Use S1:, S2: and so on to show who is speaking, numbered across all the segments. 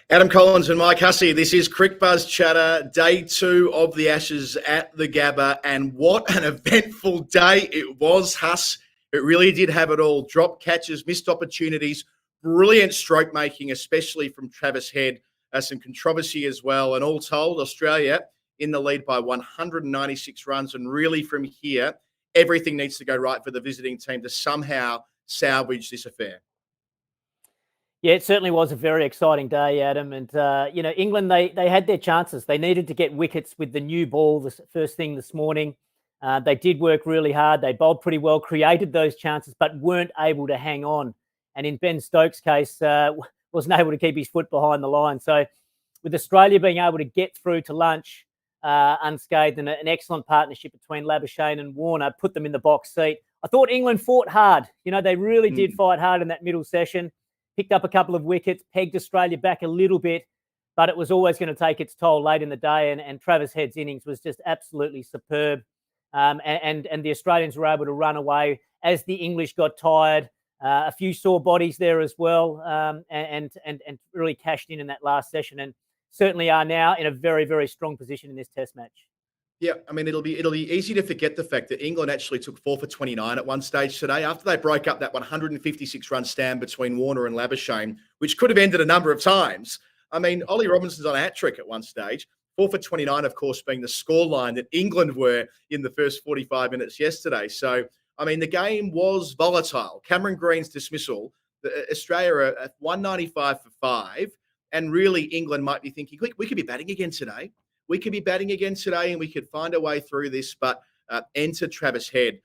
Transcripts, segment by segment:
S1: Adam Collins and Mike Hussey. This is Cricbuzz Chatter, day 2 of the Ashes at the Gabba. And what an eventful day it was, Huss. It really did have it all. Drop catches, missed opportunities, brilliant stroke making, especially from Travis Head. Some controversy as well. And all told, Australia in the lead by 196 runs. And really from here, everything needs to go right for the visiting team to somehow salvage this affair.
S2: Yeah, it certainly was a very exciting day, Adam. And, England, they had their chances. They needed to get wickets with the new ball the first thing this morning. They did work really hard. They bowled pretty well, created those chances, but weren't able to hang on. And in Ben Stokes' case, wasn't able to keep his foot behind the line. So with Australia being able to get through to lunch unscathed and an excellent partnership between Labuschagne and Warner put them in the box seat. I thought England fought hard. They really did fight hard in that middle session. Picked up a couple of wickets, pegged Australia back a little bit, but it was always going to take its toll late in the day. And Travis Head's innings was just absolutely superb. And the Australians were able to run away as the English got tired. A few sore bodies there as well, and really cashed in that last session, and certainly are now in a very, very strong position in this Test match.
S1: Yeah, I mean, it'll be easy to forget the fact that England actually took 4 for 29 at one stage today after they broke up that 156-run stand between Warner and Labuschagne, which could have ended a number of times. I mean, Ollie Robinson's on a hat-trick at one stage. 4 for 29, of course, being the scoreline that England were in the first 45 minutes yesterday. So, I mean, the game was volatile. Cameron Green's dismissal, Australia are at 195 for 5, and really England might be thinking, we could be batting again today. We could be batting again today and we could find a way through this, but enter Travis Head.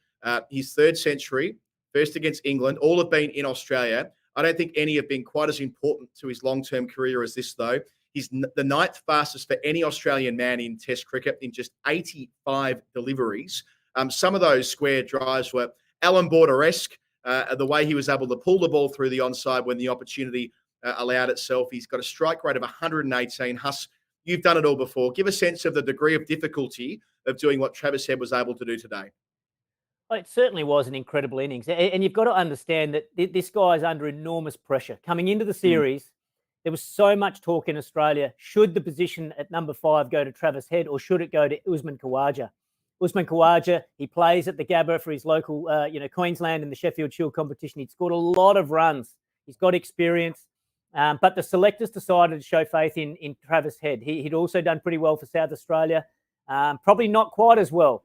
S1: His third century, first against England, all have been in Australia. I don't think any have been quite as important to his long-term career as this, though. He's the 9th fastest for any Australian man in Test cricket in just 85 deliveries. Some of those square drives were Alan Border-esque, the way he was able to pull the ball through the onside when the opportunity allowed itself. He's got a strike rate of 118. Huss, you've done it all before. Give a sense of the degree of difficulty of doing what Travis Head was able to do today.
S2: Well, it certainly was an incredible innings. And you've got to understand that this guy is under enormous pressure. Coming into the series, there was so much talk in Australia. Should the position at number 5 go to Travis Head or should it go to Usman Khawaja? Usman Khawaja, he plays at the Gabba for his local, Queensland in the Sheffield Shield competition. He'd scored a lot of runs. He's got experience. But the selectors decided to show faith in Travis Head. He'd also done pretty well for South Australia, probably not quite as well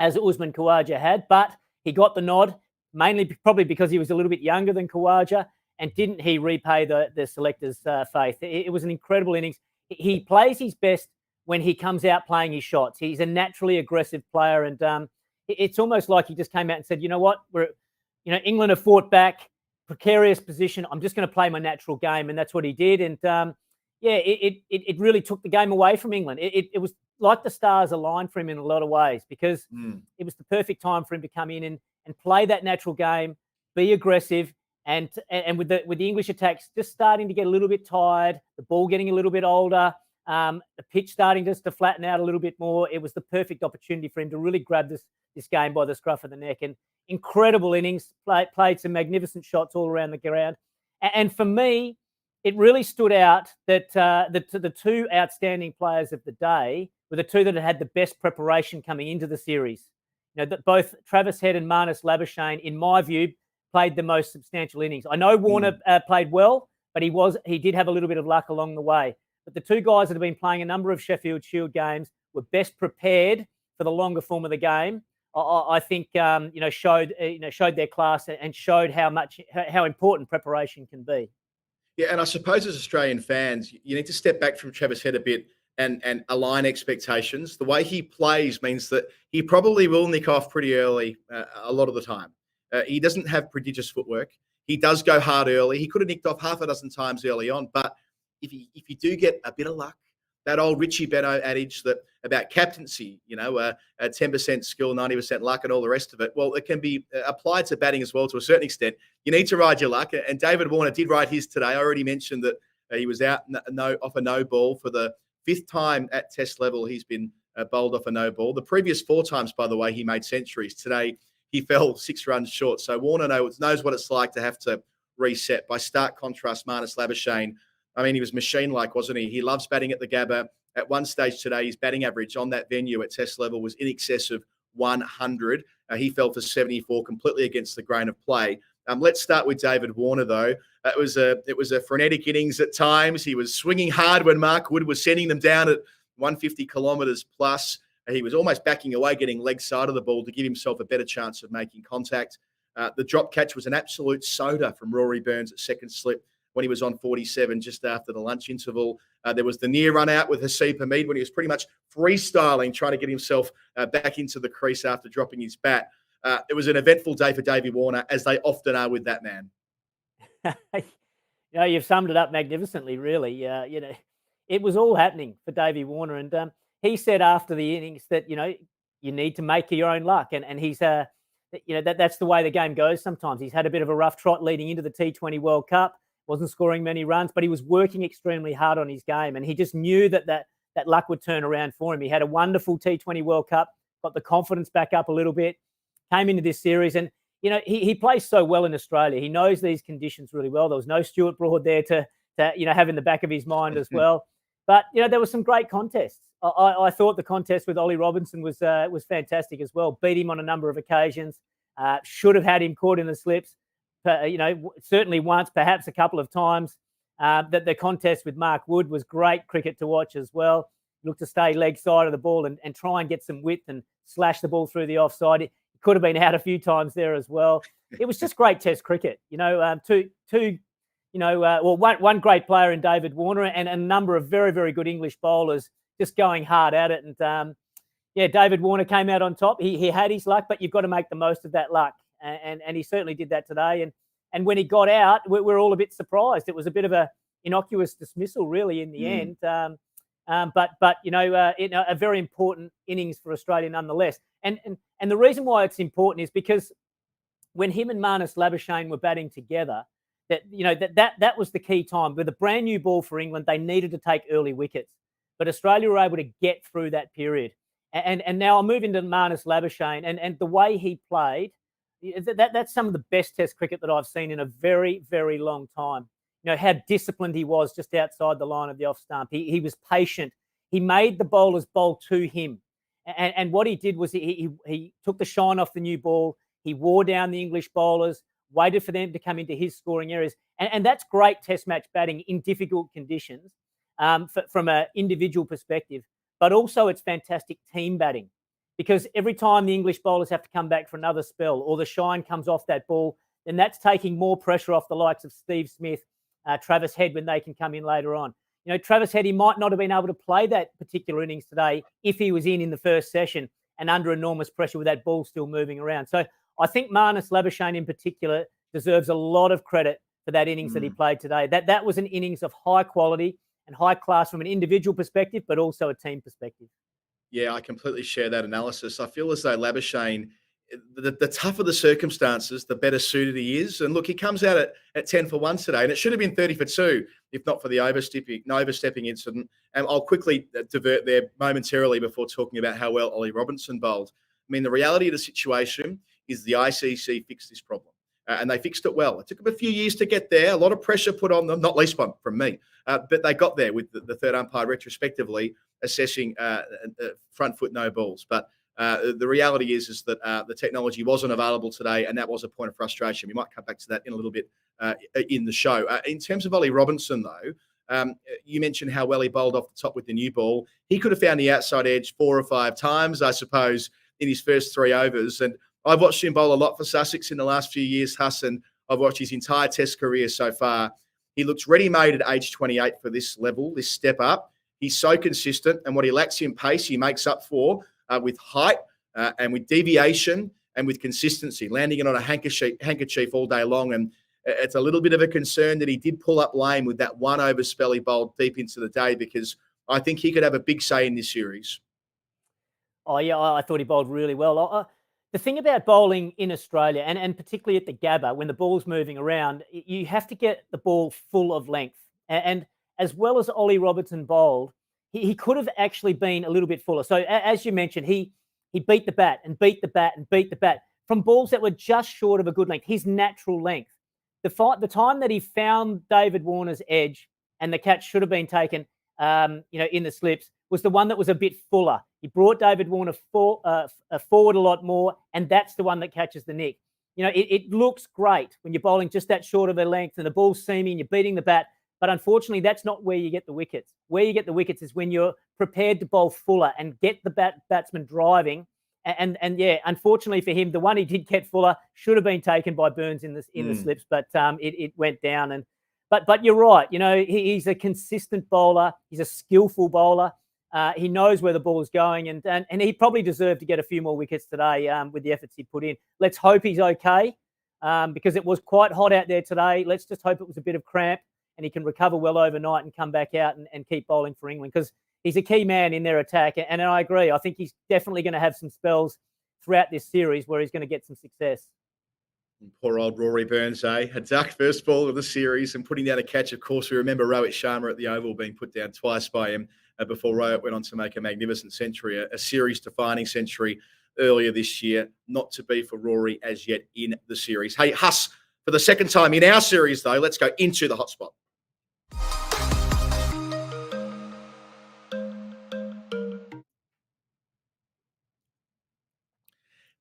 S2: as Usman Khawaja had, but he got the nod, mainly probably because he was a little bit younger than Khawaja, and didn't he repay the selectors' faith? It was an incredible innings. He plays his best when he comes out playing his shots. He's a naturally aggressive player, and it's almost like he just came out and said, you know what, England have fought back, precarious position. I'm just going to play my natural game, and that's what he did. And it really took the game away from England. It was like the stars aligned for him in a lot of ways, because it was the perfect time for him to come in and play that natural game, be aggressive, and with the English attacks just starting to get a little bit tired, the ball getting a little bit older, the pitch starting just to flatten out a little bit more. It was the perfect opportunity for him to really grab this game by the scruff of the neck. And incredible innings, played some magnificent shots all around the ground. And for me, it really stood out that the 2 outstanding players of the day were the 2 that had the best preparation coming into the series. That both Travis Head and Marnus Labuschagne, in my view, played the most substantial innings. I know Warner played well, but he did have a little bit of luck along the way. But the 2 guys that have been playing a number of Sheffield Shield games were best prepared for the longer form of the game. I think showed their class and showed how important preparation can be.
S1: Yeah, and I suppose as Australian fans, you need to step back from Travis Head a bit and align expectations. The way he plays means that he probably will nick off pretty early a lot of the time. He doesn't have prodigious footwork. He does go hard early. He could have nicked off half a dozen times early on, but if you do get a bit of luck, that old Richie Benaud adage that about captaincy, 10% skill, 90% luck, and all the rest of it. Well, it can be applied to batting as well to a certain extent. You need to ride your luck, and David Warner did ride his today. I already mentioned that he was out off a no ball for the 5th time at Test level. He's been bowled off a no ball. The previous 4 times, by the way, he made centuries. Today, he fell 6 runs short. So Warner knows what it's like to have to reset. By stark contrast, Marnus Labuschagne, I mean, he was machine-like, wasn't he? He loves batting at the Gabba. At one stage today, his batting average on that venue at test level was in excess of 100. He fell for 74 completely against the grain of play. Let's start with David Warner, though. It was a frenetic innings at times. He was swinging hard when Mark Wood was sending them down at 150 kilometres plus. He was almost backing away, getting leg side of the ball to give himself a better chance of making contact. The drop catch was an absolute soda from Rory Burns at second slip when he was on 47 just after the lunch interval. There was the near run out with Haseeb Hameed when he was pretty much freestyling, trying to get himself back into the crease after dropping his bat. It was an eventful day for Davey Warner, as they often are with that man.
S2: You've summed it up magnificently, really. It was all happening for Davey Warner. And he said after the innings that, you need to make your own luck. And he's, that's the way the game goes sometimes. He's had a bit of a rough trot leading into the T20 World Cup, wasn't scoring many runs, but he was working extremely hard on his game. And he just knew that luck would turn around for him. He had a wonderful T20 World Cup, got the confidence back up a little bit, came into this series. And, he plays so well in Australia. He knows these conditions really well. There was no Stuart Broad there to have in the back of his mind as well. But, there were some great contests. I thought the contest with Ollie Robinson was fantastic as well. Beat him on a number of occasions. Should have had him caught in the slips. Certainly once, perhaps a couple of times. That the contest with Mark Wood was great cricket to watch as well. Looked to stay leg side of the ball and try and get some width and slash the ball through the offside. It could have been out a few times there as well. It was just great Test cricket. One great player in David Warner and a number of very, very good English bowlers just going hard at it. And David Warner came out on top. He had his luck, but you've got to make the most of that luck. And he certainly did that today. And when he got out, we're all a bit surprised. It was a bit of a innocuous dismissal, really, in the end. But a very important innings for Australia nonetheless. And the reason why it's important is because when him and Marnus Labuschagne were batting together, that was the key time. With a brand new ball for England, they needed to take early wickets. But Australia were able to get through that period. And now I'll move into Marnus Labuschagne and the way he played. That's some of the best Test cricket that I've seen in a very, very long time. How disciplined he was just outside the line of the off stump. He was patient. He made the bowlers bowl to him. And what he did was he took the shine off the new ball. He wore down the English bowlers, waited for them to come into his scoring areas. And that's great Test match batting in difficult conditions from an individual perspective. But also it's fantastic team batting. Because every time the English bowlers have to come back for another spell or the shine comes off that ball, then that's taking more pressure off the likes of Steve Smith, Travis Head when they can come in later on. Travis Head, he might not have been able to play that particular innings today if he was in the first session and under enormous pressure with that ball still moving around. So I think Marnus Labuschagne in particular deserves a lot of credit for that innings that he played today. That was an innings of high quality and high class from an individual perspective, but also a team perspective.
S1: Yeah, I completely share that analysis. I feel as though Labuschagne, the tougher the circumstances, the better suited he is. And look, he comes out at 10 for 1 today, and it should have been 30 for 2 if not for the overstepping incident. And I'll quickly divert there momentarily before talking about how well Ollie Robinson bowled. I mean, the reality of the situation is the ICC fixed this problem. And they fixed it well. It took them a few years to get there. A lot of pressure put on them, not least one from me. But they got there with the third umpire retrospectively assessing front foot no balls. But the reality is that the technology wasn't available today, and that was a point of frustration. We might come back to that in a little bit in the show. In terms of Ollie Robinson, though, you mentioned how well he bowled off the top with the new ball. He could have found the outside edge 4 or 5 times, I suppose, in his first 3 overs. And I've watched him bowl a lot for Sussex in the last few years, Huss, and I've watched his entire Test career so far. He looks ready-made at age 28 for this level, this step up. He's so consistent, and what he lacks in pace, he makes up for with height and with deviation and with consistency, landing it on a handkerchief all day long. And it's a little bit of a concern that he did pull up lame with that 1 over spell he bowled deep into the day, because I think he could have a big say in this series.
S2: Oh, yeah, I thought he bowled really well. The thing about bowling in Australia, and particularly at the Gabba, when the ball's moving around, you have to get the ball full of length. And as well as Ollie Robinson bowled, he could have actually been a little bit fuller. So as you mentioned, he beat the bat and beat the bat and beat the bat from balls that were just short of a good length, his natural length. The time that he found David Warner's edge and the catch should have been taken, in the slips, was the one that was a bit fuller. He brought David Warner forward a lot more, and that's the one that catches the nick. It looks great when you're bowling just that short of a length and the ball's seaming, you're beating the bat. But unfortunately, that's not where you get the wickets. Where you get the wickets is when you're prepared to bowl fuller and get the batsman driving. And yeah, unfortunately for him, the one he did get fuller should have been taken by Burns in the slips, but it went down. But you're right. He's a consistent bowler. He's a skillful bowler. He knows where the ball is going, and he probably deserved to get a few more wickets today with the efforts he put in. Let's hope he's okay, because it was quite hot out there today. Let's just hope it was a bit of cramp and he can recover well overnight and come back out and keep bowling for England, because he's a key man in their attack. And I agree. I think he's definitely going to have some spells throughout this series where he's going to get some success.
S1: Poor old Rory Burns, eh? A duck first ball of the series and putting down a catch. Of course, we remember Rohit Sharma at the Oval being put down twice by him before Rohit went on to make a magnificent century, a series-defining century earlier this year. Not to be for Rory as yet in the series. Hey, Huss, for the second time in our series, though, let's go into the hotspot.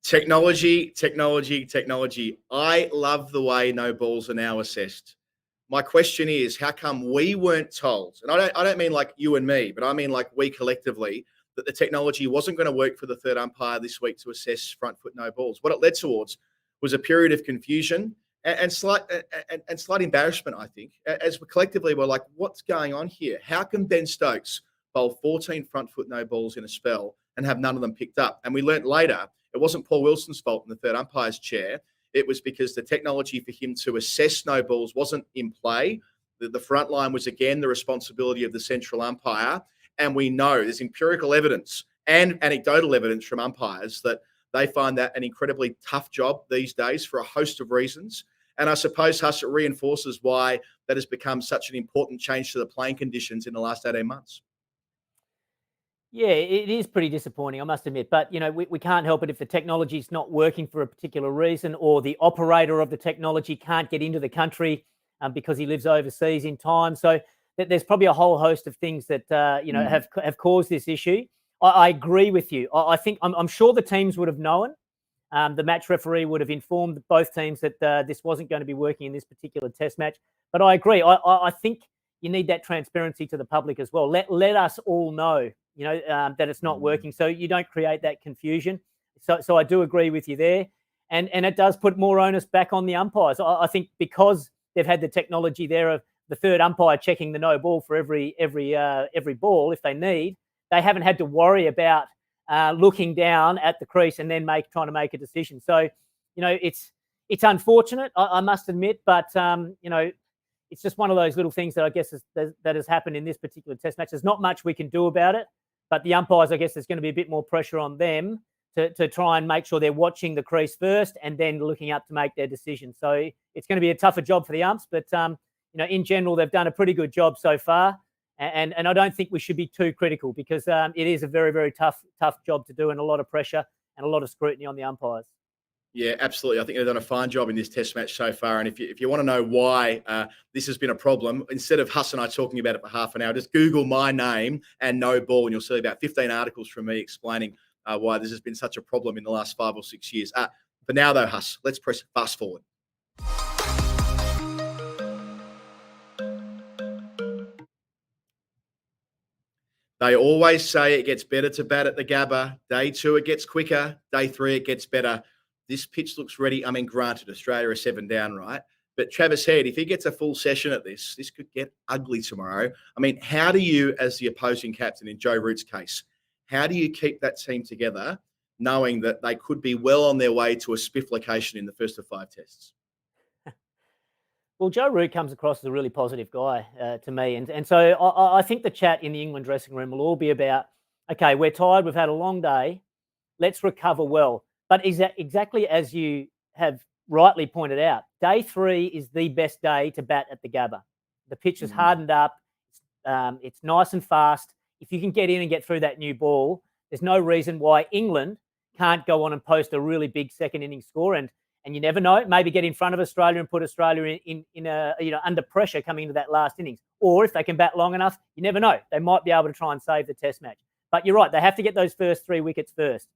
S1: Technology. I love the way no balls are now assessed. My question is, how come we weren't told? And I don't mean like you and me, but I mean like we collectively, that the technology wasn't going to work for the third umpire this week to assess front foot no balls. What it led towards was a period of confusion and slight embarrassment, I think, as we collectively were like, what's going on here? How can Ben Stokes bowl 14 front foot no balls in a spell and have none of them picked up? And we learnt later it wasn't Paul Wilson's fault in the third umpire's chair. It was because the technology for him to assess no balls wasn't in play. The front line was, again, the responsibility of the central umpire. And we know there's empirical evidence and anecdotal evidence from umpires that they find that an incredibly tough job these days for a host of reasons. And I suppose, Huss, it reinforces why that has become such an important change to the playing conditions in the last 18 months.
S2: Yeah, it is pretty disappointing, I must admit. But, we can't help it if the technology is not working for a particular reason, or the operator of the technology can't get into the country because he lives overseas in time. So there's probably a whole host of things that, have caused this issue. I agree with you. I think I'm sure the teams would have known. The match referee would have informed both teams that this wasn't going to be working in this particular test match. But I agree. I think you need that transparency to the public as well. Let us all know, that it's not working, so you don't create that confusion. So I do agree with you there, and it does put more onus back on the umpires. I think because they've had the technology there of the third umpire checking the no ball for every ball if they need, they haven't had to worry about looking down at the crease and then trying to make a decision. So it's unfortunate, I must admit, but it's just one of those little things that I guess that has happened in this particular test match. There's not much we can do about it. But the umpires, I guess there's going to be a bit more pressure on them to try and make sure they're watching the crease first and then looking up to make their decision. So it's going to be a tougher job for the umps. But, in general, they've done a pretty good job so far. And I don't think we should be too critical, because it is a very, very tough job to do, and a lot of pressure and a lot of scrutiny on the umpires.
S1: Yeah, absolutely. I think they've done a fine job in this test match so far. And if you want to know why this has been a problem, instead of Huss and I talking about it for half an hour, just Google my name and no ball, and you'll see about 15 articles from me explaining why this has been such a problem in the last 5 or 6 years. For now, though, Huss, let's press fast forward. They always say it gets better to bat at the Gabba. Day 2, it gets quicker. Day 3, it gets better. This pitch looks ready. I mean, granted, Australia are 7 down, right? But Travis Head, if he gets a full session at this could get ugly tomorrow. I mean, how do you, as the opposing captain in Joe Root's case, how do you keep that team together knowing that they could be well on their way to a spifflication in the first of 5 tests?
S2: Well, Joe Root comes across as a really positive guy to me. And so I think the chat in the England dressing room will all be about, okay, we're tired, we've had a long day, let's recover well. But exactly as you have rightly pointed out, day 3 is the best day to bat at the Gabba. The pitch is hardened up. It's nice and fast. If you can get in and get through that new ball, there's no reason why England can't go on and post a really big second inning score. And And you never know, maybe get in front of Australia and put Australia in a, under pressure coming into that last innings. Or if they can bat long enough, you never know. They might be able to try and save the test match. But you're right, they have to get those first 3 wickets first.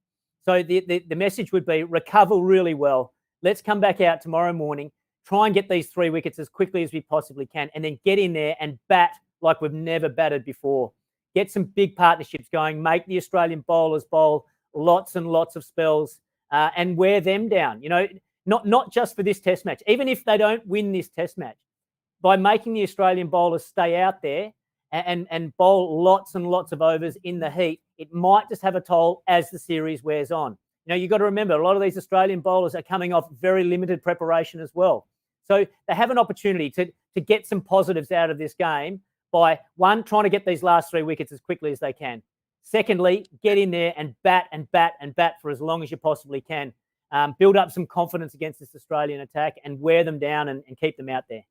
S2: So the message would be recover really well. Let's come back out tomorrow morning, try and get these 3 wickets as quickly as we possibly can, and then get in there and bat like we've never batted before. Get some big partnerships going, make the Australian bowlers bowl lots and lots of spells and wear them down. Not just for this test match. Even if they don't win this test match, by making the Australian bowlers stay out there and bowl lots and lots of overs in the heat, it might just have a toll as the series wears on. You've got to remember, a lot of these Australian bowlers are coming off very limited preparation as well. So they have an opportunity to get some positives out of this game by, one, trying to get these last 3 wickets as quickly as they can. Secondly, get in there and bat and bat and bat for as long as you possibly can. Build up some confidence against this Australian attack and wear them down and keep them out there.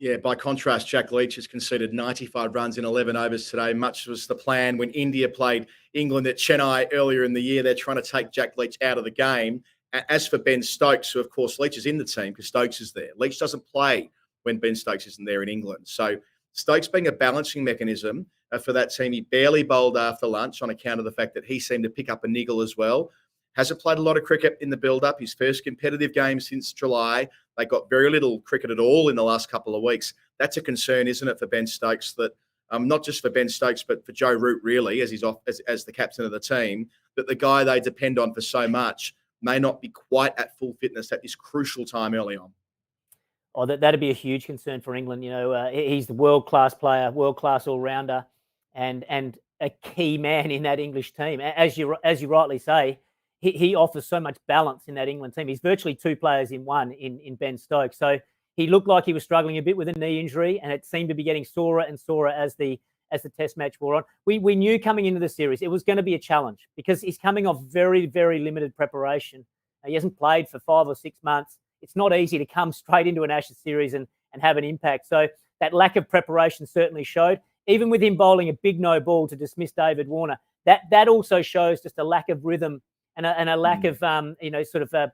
S1: Yeah, by contrast, Jack Leach has conceded 95 runs in 11 overs today. Much was the plan when India played England at Chennai earlier in the year. They're trying to take Jack Leach out of the game. As for Ben Stokes, who, of course, Leach is in the team because Stokes is there. Leach doesn't play when Ben Stokes isn't there in England. So Stokes being a balancing mechanism for that team. He barely bowled after lunch on account of the fact that he seemed to pick up a niggle as well. Hasn't played a lot of cricket in the build-up. His first competitive game since July. They got very little cricket at all in the last couple of weeks. That's a concern, isn't it, for Ben Stokes? That not just for Ben Stokes, but for Joe Root, really, as he's off as the captain of the team, that the guy they depend on for so much may not be quite at full fitness at this crucial time early on.
S2: Oh, that'd be a huge concern for England. He's the world-class player, world-class all-rounder, and a key man in that English team. As you rightly say, he offers so much balance in that England team. He's virtually 2 players in one in Ben Stokes. So he looked like he was struggling a bit with a knee injury, and it seemed to be getting sorer and sorer as the test match wore on. We knew coming into the series it was going to be a challenge because he's coming off very, very limited preparation. He hasn't played for 5 or 6 months. It's not easy to come straight into an Ashes series and have an impact. So that lack of preparation certainly showed. Even with him bowling a big no ball to dismiss David Warner, that also shows just a lack of rhythm and a lack of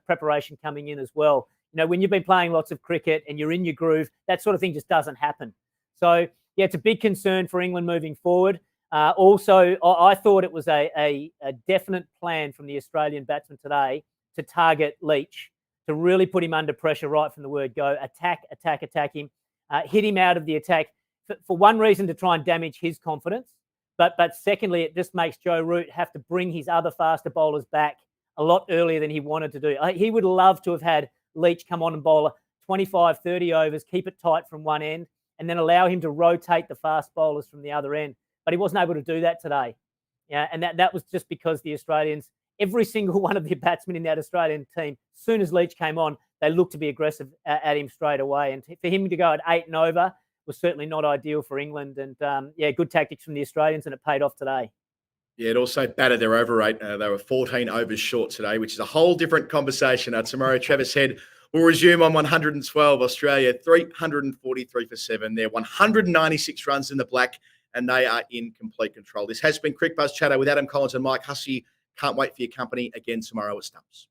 S2: preparation coming in as well. When you've been playing lots of cricket and you're in your groove, that sort of thing just doesn't happen. So yeah, it's a big concern for England moving forward. Also, I thought it was a definite plan from the Australian batsman today to target Leach, to really put him under pressure right from the word go. Attack him, hit him out of the attack for one reason, to try and damage his confidence. But secondly, it just makes Joe Root have to bring his other faster bowlers back a lot earlier than he wanted to do. He would love to have had Leach come on and bowl 25, 30 overs, keep it tight from one end, and then allow him to rotate the fast bowlers from the other end. But he wasn't able to do that today. Yeah, and that was just because the Australians, every single one of the batsmen in that Australian team, as soon as Leach came on, they looked to be aggressive at him straight away. And for him to go at 8 and over was certainly not ideal for England. And good tactics from the Australians, and it paid off today.
S1: Yeah, it also battered their over rate. They were 14 overs short today, which is a whole different conversation. Tomorrow, Travis Head will resume on 112. Australia, 343 for 7. They're 196 runs in the black, and they are in complete control. This has been Cricbuzz Chatter with Adam Collins and Mike Hussey. Can't wait for your company again tomorrow at Stumps.